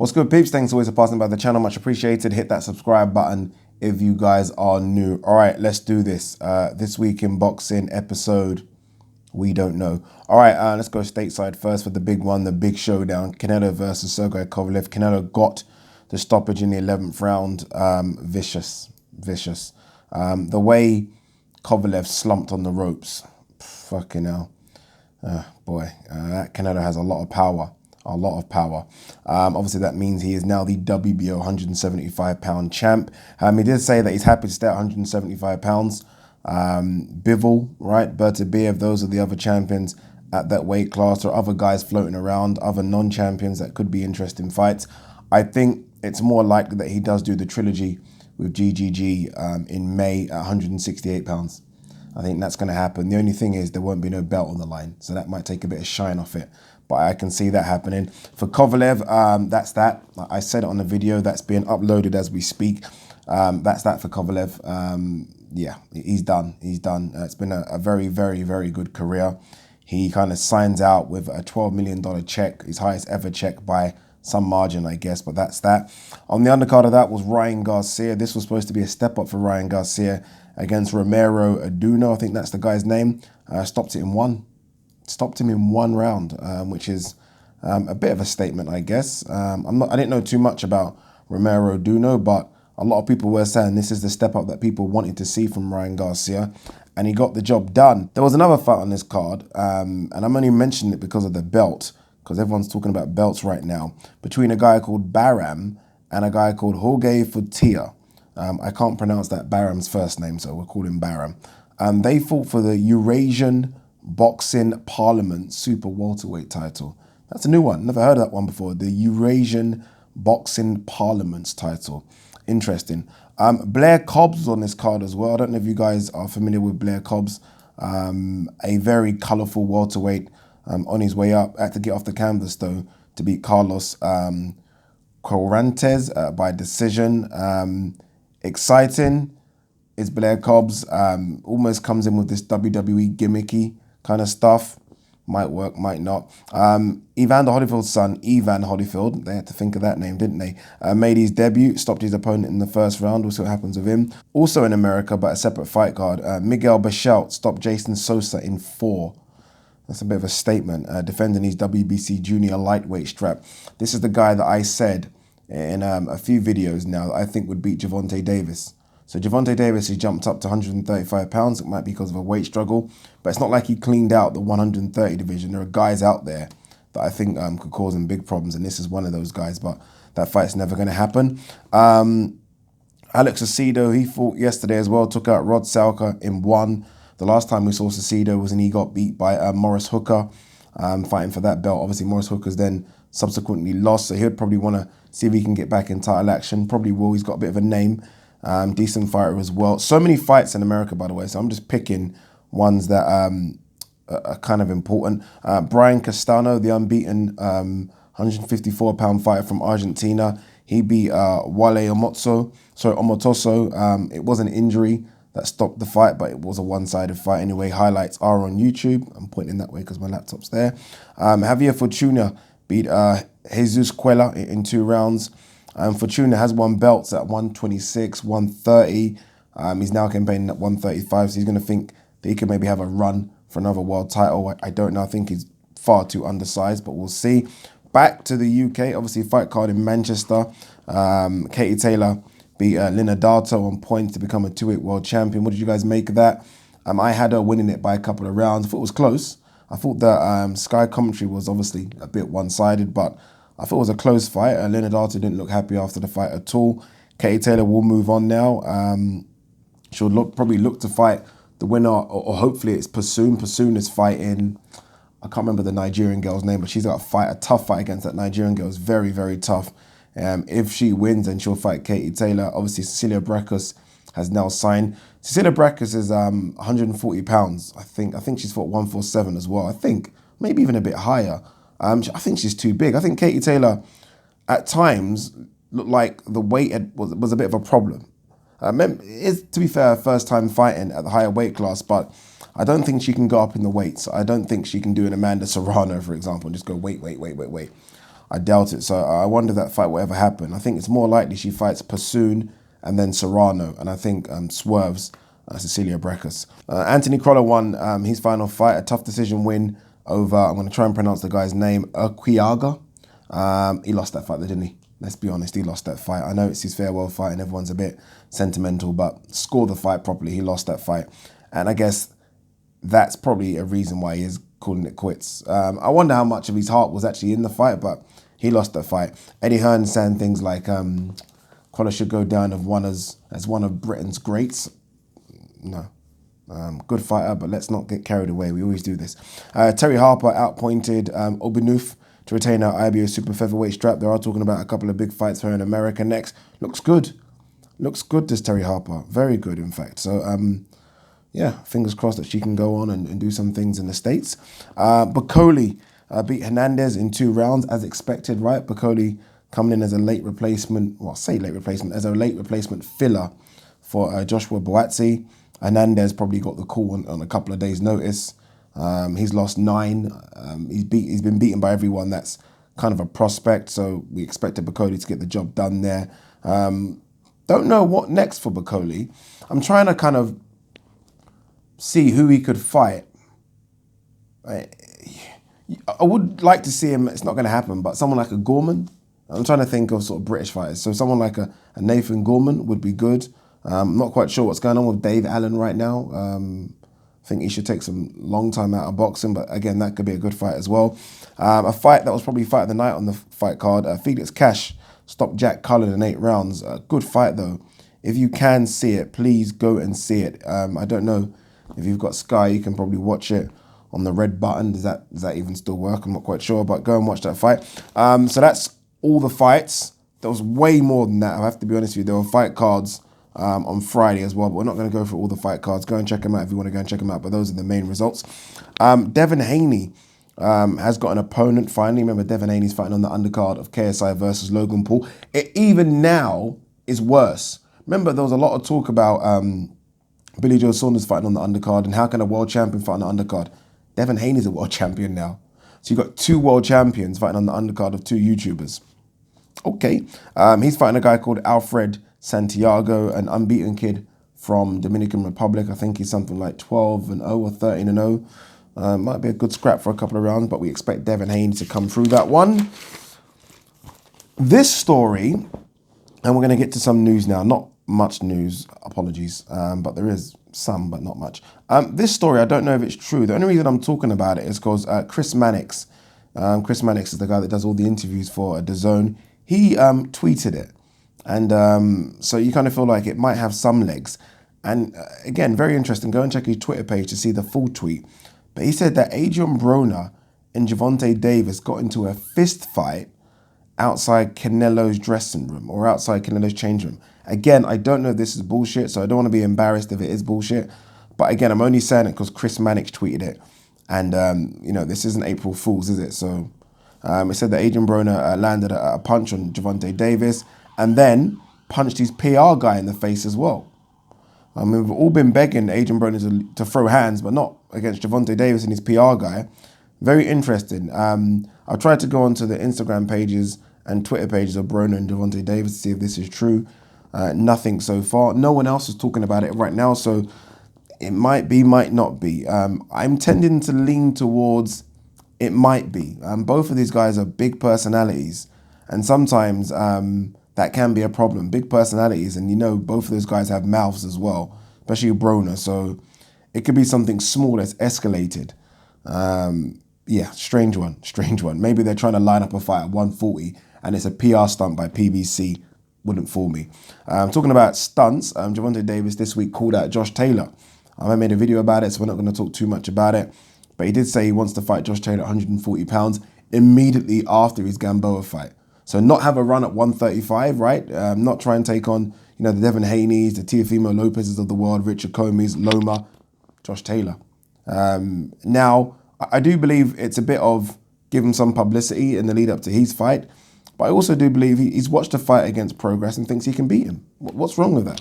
What's good, peeps? Thanks always for passing by the channel. Much appreciated. Hit that subscribe button if you guys are new. All right, let's do this. This week in boxing episode, we don't know. All right, let's go stateside first for the big one, the big showdown. CANELO versus Sergey Kovalev. CANELO got the stoppage in the 11th round. Vicious. The way Kovalev slumped on the ropes, fucking hell. Boy, that CANELO has a lot of power. Obviously, that means he is now the WBO 175-pound champ. He did say that he's happy to stay at 175 pounds. Bivol, right? Bertabiev, those are the other champions at that weight class, or other guys floating around, other non-champions that could be interesting fights. I think it's more likely that he does do the trilogy with GGG in May at 168 pounds. I think that's going to happen. The only thing is there won't be no belt on the line, so that might take a bit of shine off it. But I can see that happening. For Kovalev, that's that. I said it on the video that's being uploaded as we speak. That's that for Kovalev. Yeah, he's done. It's been a very, very, very good career. He kind of signs out with a $12 million check, his highest ever check by some margin, I guess, but that's that. On the undercard of that was Ryan Garcia. This was supposed to be a step up for Ryan Garcia against Romero Aduno. I think that's the guy's name. Stopped him in one round, which is a bit of a statement, I guess. I didn't know too much about Romero Aduno, but a lot of people were saying this is the step up that people wanted to see from Ryan Garcia, and he got the job done. There was another fight on this card, and I'm only mentioning it because of the belt, because everyone's talking about belts right now, between a guy called Baram and a guy called Jorge Fortea. I can't pronounce that Baram's first name, so we'll call him Baram. They fought for the Eurasian Boxing Parliament Super Welterweight title. That's a new one. Never heard of that one before. The Eurasian Boxing Parliament's title. Interesting. Blair Cobbs was on this card as well. I don't know if you guys are familiar with Blair Cobbs. A very colourful welterweight on his way up. Had to get off the canvas though to beat Carlos Quarantes by decision. Exciting is Blair Cobbs. Almost comes in with this WWE gimmicky kind of stuff. Might work, might not. Evander Holyfield's son, Ivan Holyfield, they had to think of that name, didn't they? Made his debut, stopped his opponent in the first round. We'll see what happens with him. Also in America, but a separate fight card, Miguel Berchelt stopped Jason Sosa in 4. That's a bit of a statement, defending his WBC junior lightweight strap. This is the guy that I said in a few videos now that I think would beat Gervonta Davis. So Gervonta Davis, he jumped up to 135 pounds. It might be because of a weight struggle, but it's not like he cleaned out the 130 division. There are guys out there that I think could cause him big problems, and this is one of those guys, but that fight's never going to happen. Alex Acedo, he fought yesterday as well, took out Rod Salka in 1. The last time we saw Acedo was when he got beat by Morris Hooker, fighting for that belt. Obviously, Morris Hooker's then subsequently lost, so he'll probably want to see if he can get back in title action. Probably will. He's got a bit of a name. Decent fighter as well. So many fights in America, by the way, so I'm just picking ones that are kind of important. Brian Castano, the unbeaten 154-pound fighter from Argentina, he beat Wale Omotoso. It was an injury that stopped the fight, but it was a one-sided fight anyway. Highlights are on YouTube. I'm pointing that way because my laptop's there. Javier Fortuna beat Jesus Cuellar in 2 rounds. Fortuna has won belts at 126, 130. He's now campaigning at 135, so he's going to think that he can maybe have a run for another world title. I don't know. I think he's far too undersized, but we'll see. Back to the UK, obviously fight card in Manchester. Katie Taylor beat Lina Darto on points to become a 2-weight world champion. What did you guys make of that? I had her winning it by a couple of rounds. I thought it was close. I thought that Sky commentary was obviously a bit one-sided, but I thought it was a close fight. Lina Darto didn't look happy after the fight at all. Katie Taylor will move on now. She'll probably look to fight the winner, or hopefully it's Pursoon. Pursoon is fighting, I can't remember the Nigerian girl's name, but she's got a tough fight against that Nigerian girl. It's very, very tough. If she wins, then she'll fight Katie Taylor. Obviously, Cecilia Brækhus has now signed. Cecilia Brækhus is 140 pounds. I think she's fought 147 as well. I think maybe even a bit higher. I think she's too big. I think Katie Taylor, at times, looked like the weight was a bit of a problem. It is, to be fair, her first time fighting at the higher weight class, but I don't think she can go up in the weights. I don't think she can do an Amanda Serrano, for example, and just go wait. I doubt it. So I wonder if that fight will ever happen. I think it's more likely she fights Pursoon and then Serrano, and I think swerves Cecilia Brækhus. Anthony Crolla won his final fight, a tough decision win over, I'm going to try and pronounce the guy's name, Urquiaga. He lost that fight, though, didn't he? Let's be honest, he lost that fight. I know it's his farewell fight and everyone's a bit sentimental, but score the fight properly. He lost that fight. And I guess that's probably a reason why he is calling it quits. I wonder how much of his heart was actually in the fight, but he lost that fight. Eddie Hearn saying things like, Crolla should go down as one of Britain's greats. No. Good fighter, but let's not get carried away. We always do this. Terry Harper outpointed Obinuf to retain our IBO super featherweight strap. They are talking about a couple of big fights here in America next. Looks good. Looks good, this Terry Harper. Very good, in fact. So, yeah, fingers crossed that she can go on and do some things in the States. Bacoli beat Hernandez in 2 rounds, as expected, right? Bacoli coming in as a late replacement, well, say late replacement, as a late replacement filler for Joshua Buatsi. Hernandez probably got the call on a couple of days' notice. He's lost 9. He's been beaten by everyone that's kind of a prospect, so we expected Bacoli to get the job done there. Don't know what next for Bacoli. I'm trying to kind of see who he could fight. I would like to see him, it's not going to happen, but someone like a Gorman. I'm trying to think of sort of British fighters. So someone like a Nathan Gorman would be good. I'm not quite sure what's going on with Dave Allen right now. I think he should take some long time out of boxing, but again, that could be a good fight as well. A fight that was probably fight of the night on the fight card, Felix Cash stopped Jack Cullen in 8 rounds. Good fight though. If you can see it, please go and see it. I don't know if you've got Sky, you can probably watch it on the red button. Does that even still work? I'm not quite sure, but go and watch that fight. So that's all the fights. There was way more than that. I have to be honest with you. There were fight cards on Friday as well, but we're not going to go through all the fight cards. Go and check them out if you want to go and check them out, but those are the main results. Devin Haney has got an opponent finally. Remember, Devin Haney's fighting on the undercard of KSI versus Logan Paul. It even now is worse. Remember, there was a lot of talk about Billy Joe Saunders fighting on the undercard and how can a world champion fight on the undercard? Devin Haney's a world champion now. So you've got 2 world champions fighting on the undercard of 2 YouTubers. Okay. He's fighting a guy called Alfred Santiago, an unbeaten kid from Dominican Republic. I think he's something like 12-0 or 13-0. Might be a good scrap for a couple of rounds, but we expect Devin Haney to come through that one. This story, and we're going to get to some news now. Not much news, apologies, but there is some, but not much. This story, I don't know if it's true. The only reason I'm talking about it is because Chris Mannix, Chris Mannix is the guy that does all the interviews for DAZN. He tweeted it. And so you kind of feel like it might have some legs. And again, very interesting. Go and check his Twitter page to see the full tweet. But he said that Adrian Broner and Gervonta Davis got into a fist fight outside Canelo's dressing room or outside Canelo's change room. Again, I don't know if this is bullshit, so I don't want to be embarrassed if it is bullshit. But again, I'm only saying it because Chris Mannix tweeted it. And, you know, this isn't April Fool's, is it? So it said that Adrian Broner landed a punch on Gervonta Davis and then punched his PR guy in the face as well. I mean, we've all been begging Adrian Broner to throw hands, but not against Gervonta Davis and his PR guy. Very interesting. I've tried to go onto the Instagram pages and Twitter pages of Broner and Gervonta Davis to see if this is true. Nothing so far. No one else is talking about it right now, so it might be, might not be. I'm tending to lean towards it might be. Both of these guys are big personalities, and sometimes that can be a problem. Big personalities, and you know both of those guys have mouths as well, especially Broner, so it could be something small that's escalated. Yeah, strange one. Maybe they're trying to line up a fight at 140 and it's a PR stunt by PBC. Wouldn't fool me. Talking about stunts, Gervonta Davis this week called out Josh Taylor. I made a video about it, so we're not going to talk too much about it. But he did say he wants to fight Josh Taylor at 140 pounds immediately after his Gamboa fight. So not have a run at 135, right? Not try and take on, you know, the Devin Haney's, the Teofimo Lopez's of the world, Richard Combs, Loma, Josh Taylor. Now, I do believe it's a bit of give him some publicity in the lead up to his fight. But I also do believe he's watched a fight against Progress and thinks he can beat him. What's wrong with that?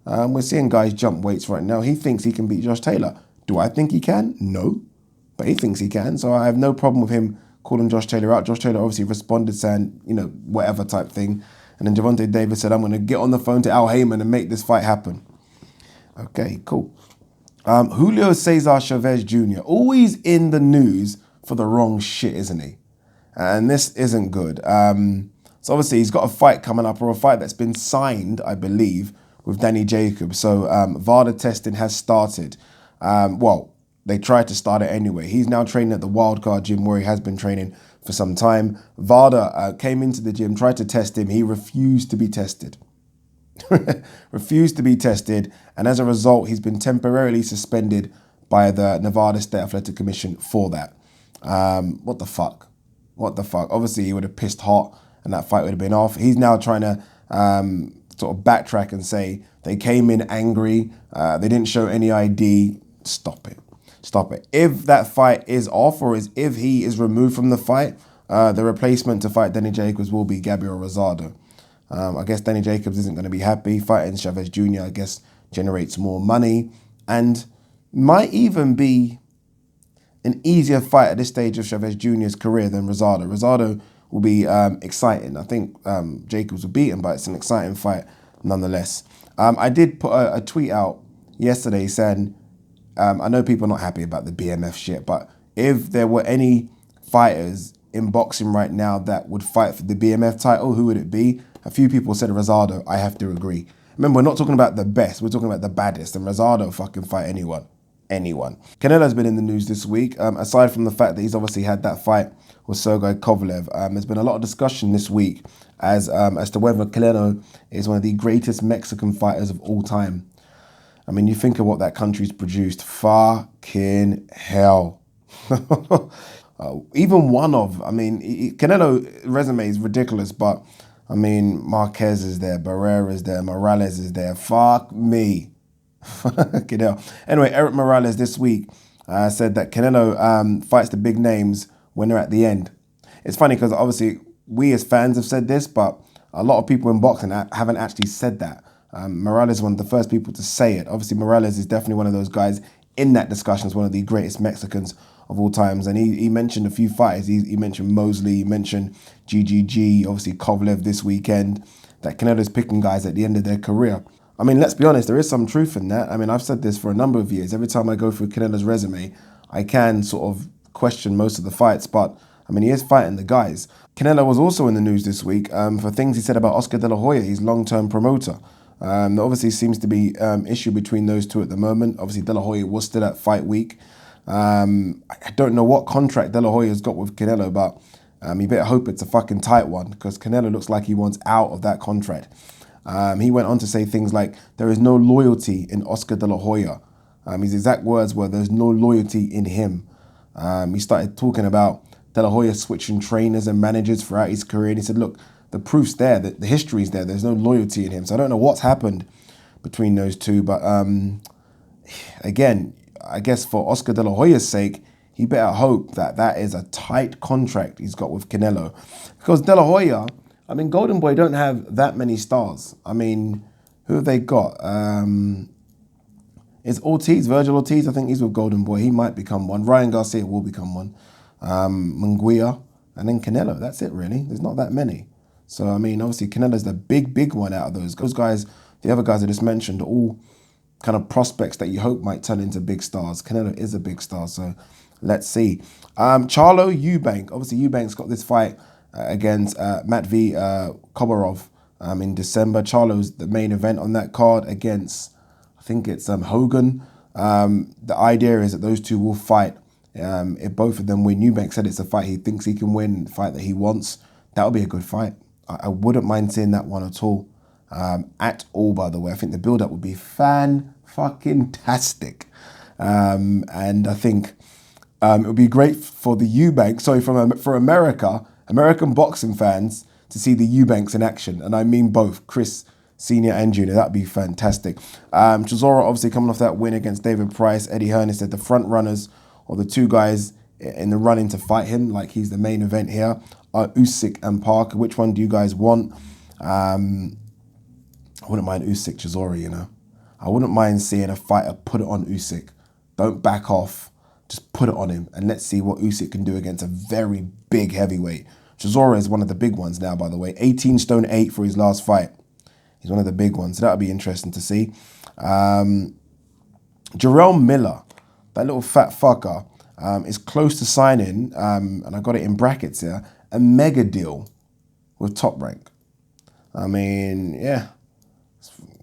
We're seeing guys jump weights right now. He thinks he can beat Josh Taylor. Do I think he can? No. But he thinks he can. So I have no problem with him calling Josh Taylor out. Josh Taylor obviously responded saying, whatever type thing. And then Gervonta Davis said, I'm going to get on the phone to Al Heyman and make this fight happen. Okay, cool. Julio Cesar Chavez Jr., always in the news for the wrong shit, isn't he? And this isn't good. So obviously he's got a fight coming up, or a fight that's been signed, I believe, with Danny Jacobs. So VADA testing has started. Well, they tried to start it anyway. He's now training at the Wildcard gym where he has been training for some time. VADA came into the gym, tried to test him. He refused to be tested. Refused to be tested. And as a result, he's been temporarily suspended by the Nevada State Athletic Commission for that. What the fuck? What the fuck? Obviously, he would have pissed hot and that fight would have been off. He's now trying to sort of backtrack and say they came in angry. They didn't show any ID. Stop it. Stop it. If that fight is off, or if he is removed from the fight, the replacement to fight Danny Jacobs will be Gabriel Rosado. I guess Danny Jacobs isn't going to be happy. Fighting Chavez Jr., I guess, generates more money and might even be an easier fight at this stage of Chavez Jr.'s career than Rosado. Rosado will be exciting. I think Jacobs will beat him, but it's an exciting fight nonetheless. I did put a tweet out yesterday saying, I know people are not happy about the BMF shit, but if there were any fighters in boxing right now that would fight for the BMF title, who would it be? A few people said Rosado. I have to agree. Remember, we're not talking about the best. We're talking about the baddest. And Rosado fucking fight anyone. Anyone. Canelo's been in the news this week. Aside from the fact that he's obviously had that fight with Sergey Kovalev, there's been a lot of discussion this week as to whether Canelo is one of the greatest Mexican fighters of all time. I mean, you think of what that country's produced. Fucking hell. Even one of, I mean, Canelo resume is ridiculous, but I mean, Marquez is there, Barrera is there, Morales is there. Fuck me. Fucking hell. Anyway, Eric Morales this week said that Canelo fights the big names when they're at the end. It's funny because obviously we as fans have said this, but a lot of people in boxing haven't actually said that. Morales is one of the first people to say it. Obviously, Morales is definitely one of those guys in that discussion as one of the greatest Mexicans of all times. And he mentioned a few fighters. He mentioned Mosley, he mentioned GGG, obviously Kovalev this weekend, that Canelo's picking guys at the end of their career. I mean, let's be honest, there is some truth in that. I mean, I've said this for a number of years. Every time I go through Canelo's resume, I can sort of question most of the fights, but I mean, he is fighting the guys. Canelo was also in the news this week for things he said about Oscar De La Hoya, his long-term promoter. There obviously seems to be issue between those two at the moment. Obviously, De La Hoya was still at fight week. I don't know what contract De La Hoya's got with Canelo, but you better hope it's a fucking tight one because Canelo looks like he wants out of that contract. He went on to say things like, there is no loyalty in Oscar De La Hoya. His exact words were, there's no loyalty in him. He started talking about De La Hoya switching trainers and managers throughout his career. And he said, look, the proof's there, the history's there. There's no loyalty in him. So I don't know what's happened between those two. But again, I guess for Oscar De La Hoya's sake, he better hope that that is a tight contract he's got with Canelo. Because De La Hoya, I mean, Golden Boy don't have that many stars. I mean, who have they got? It's Ortiz, Virgil Ortiz. I think he's with Golden Boy. He might become one. Ryan Garcia will become one. Munguia, and then Canelo. That's it, really. There's not that many. So, I mean, obviously, Canelo's the big one out of those. Those guys, the other guys I just mentioned, are all kind of prospects that you hope might turn into big stars. Canelo is a big star, so let's see. Charlo Eubank. Obviously, Eubank's got this fight against Matvey Komarov in December. Charlo's the main event on that card against, I think it's Hogan. The idea is that those two will fight. If both of them win, Eubank said it's a fight he thinks he can win, the fight that he wants. That would be a good fight. I wouldn't mind seeing that one at all. By the way. I think the build-up would be fan-fucking-tastic. And I think it would be great for the Eubank, for American boxing fans to see the Eubanks in action. And I mean both, Chris Senior and Junior. That'd be fantastic. Chisora obviously coming off that win against David Price. Eddie Hearn said the front runners, or the two guys in the running to fight him, like he's the main event here, are Usyk and Parker. Which one do you guys want? I wouldn't mind Usyk Chisora, you know. I wouldn't mind seeing a fighter put it on Usyk. Don't back off. just put it on him, and let's see what Usyk can do against a very big heavyweight. Chisora is one of the big ones now, by the way. 18 stone 8 for his last fight. He's one of the big ones. So that'll be interesting to see. Jarrell Miller, that little fat fucker, is close to signing, and I got it in brackets here, a mega deal with Top Rank. I mean, yeah.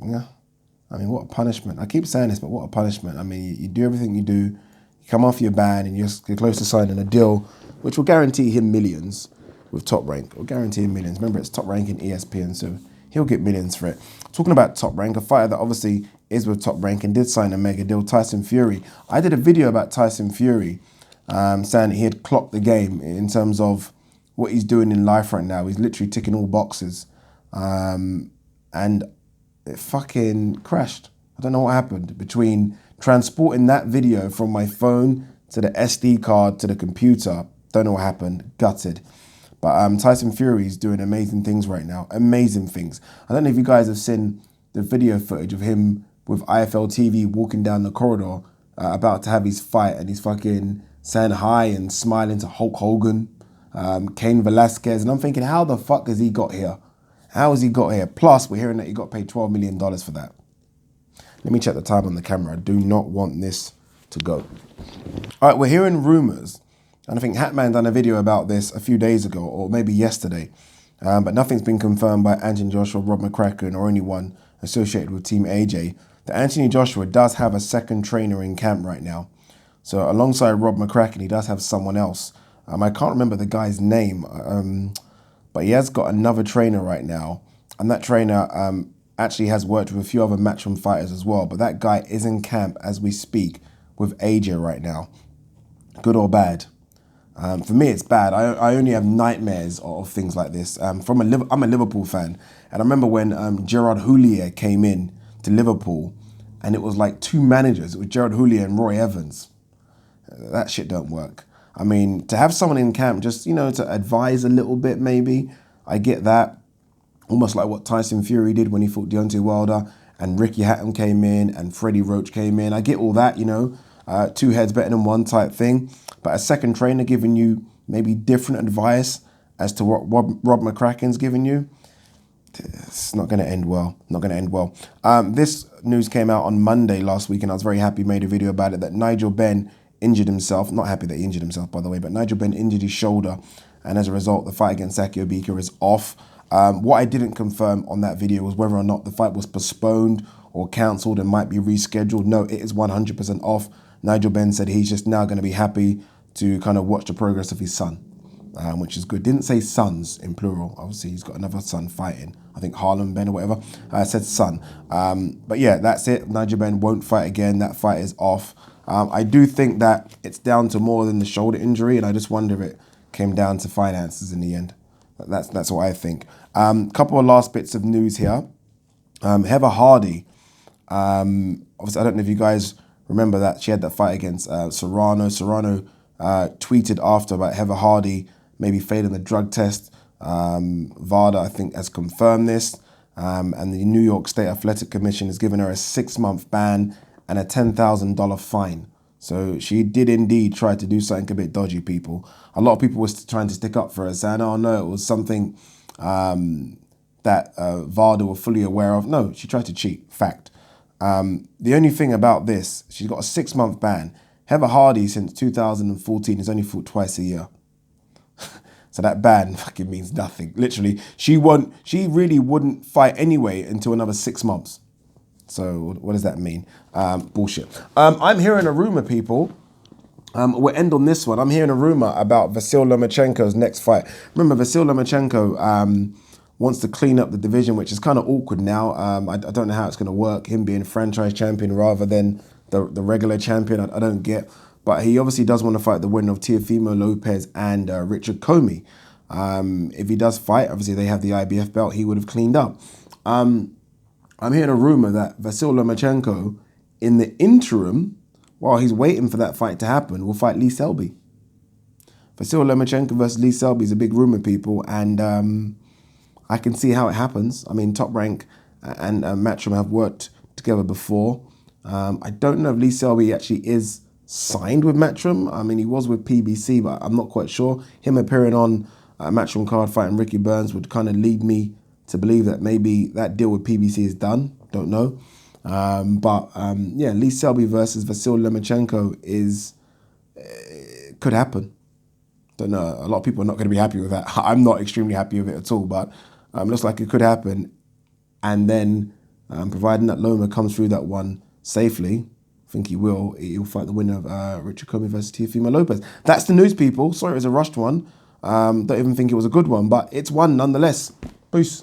I mean, what a punishment. I keep saying this, but what a punishment. I mean, you do everything you do, you come off your ban, and you're close to signing a deal which will guarantee him millions with Top Rank. Will guarantee him millions. Remember, it's Top Rank in ESPN, so he'll get millions for it. Talking about Top Rank, a fighter that obviously is with Top Rank and did sign a mega deal, Tyson Fury. I did a video about Tyson Fury saying he had clocked the game in terms of what he's doing in life right now. He's literally ticking all boxes. And it fucking crashed. I don't know what happened between transporting that video from my phone to the SD card to the computer. Don't know what happened. Gutted. But Tyson Fury is doing amazing things right now. Amazing things. I don't know if you guys have seen the video footage of him with IFL TV walking down the corridor about to have his fight, and he's fucking saying hi and smiling to Hulk Hogan, Cain Velasquez, and I'm thinking, how the fuck has he got here? How has he got here? Plus, we're hearing that he got paid $12 million for that. Let me check the time on the camera. I do not want this to go. All right, we're hearing rumors, and I think Hatman done a video about this a few days ago, or maybe yesterday, but nothing's been confirmed by Anthony Joshua, Rob McCracken, or anyone associated with Team AJ, that Anthony Joshua does have a second trainer in camp right now. So alongside Rob McCracken, he does have someone else. I can't remember the guy's name, but he has got another trainer right now, and that trainer actually has worked with a few other matchroom fighters as well, but that guy is in camp as we speak with AJ right now. Good or bad? For me, it's bad. I only have nightmares of things like this. I'm a Liverpool fan, and I remember when Gerard Houllier came in to Liverpool, and it was like two managers. It was Gerard Houllier and Roy Evans. That shit don't work. I mean, to have someone in camp just, to advise a little bit maybe, I get that. Almost like what Tyson Fury did when he fought Deontay Wilder, and Ricky Hatton came in, and Freddie Roach came in. I get all that, two heads better than one type thing. But a second trainer giving you maybe different advice as to what Rob McCracken's giving you, it's not going to end well. Not going to end well. This news came out on Monday last week, and I was very happy, made a video about it, that Nigel Benn injured himself. Not happy that he injured himself, by the way, but Nigel Benn injured his shoulder, and as a result, the fight against Saki Obika is off. What I didn't confirm on that video was whether or not the fight was postponed or cancelled and might be rescheduled. No, it is 100% off. Nigel Benn said he's just now going to be happy to kind of watch the progress of his son, which is good. Didn't say sons in plural. Obviously, he's got another son fighting. I think Harlem Ben or whatever. I said son. But yeah, that's it. Nigel Benn won't fight again. That fight is off. I do think that it's down to more than the shoulder injury, and I just wonder if it came down to finances in the end. That's what I think. Couple of last bits of news here. Heather Hardy. Obviously, I don't know if you guys remember that she had that fight against Serrano. Serrano tweeted after about Heather Hardy maybe failing the drug test. VADA, I think, has confirmed this. And the New York State Athletic Commission has given her a 6-month ban and a $10,000 fine. So she did indeed try to do something a bit dodgy, people. A lot of people were trying to stick up for her, saying, oh no, it was something that VADA were fully aware of. No, she tried to cheat, fact. The only thing about this, she's got a 6-month ban. Heather Hardy, since 2014, has only fought twice a year. So that ban fucking means nothing. Literally, she really wouldn't fight anyway until another 6 months. So what does that mean? Bullshit. I'm hearing a rumor, people. We'll end on this one. I'm hearing a rumor about Vasyl Lomachenko's next fight. Remember, Vasyl Lomachenko wants to clean up the division, which is kind of awkward now. I don't know how it's going to work, him being franchise champion rather than the regular champion. I don't get. But he obviously does want to fight the winner of Teofimo Lopez and Richard Comey. If he does fight, obviously they have the IBF belt, he would have cleaned up. I'm hearing a rumor that Vasyl Lomachenko, in the interim, while he's waiting for that fight to happen, will fight Lee Selby. Vasyl Lomachenko versus Lee Selby is a big rumor, people, and I can see how it happens. I mean, Top Rank and Matchroom have worked together before. I don't know if Lee Selby actually is signed with Matchroom. I mean, he was with PBC, but I'm not quite sure. Him appearing on a Matchroom card fighting Ricky Burns would kind of lead me to believe that maybe that deal with PBC is done. Don't know. Yeah, Lee Selby versus Vasyl Lomachenko could happen. Don't know. A lot of people are not going to be happy with that. I'm not extremely happy with it at all, but looks like it could happen. And then, providing that Loma comes through that one safely, I think he will. He'll fight the winner of Richard Comey versus Teofimo Lopez. That's the news, people. Sorry it was a rushed one. Don't even think it was a good one, but it's one nonetheless. Peace.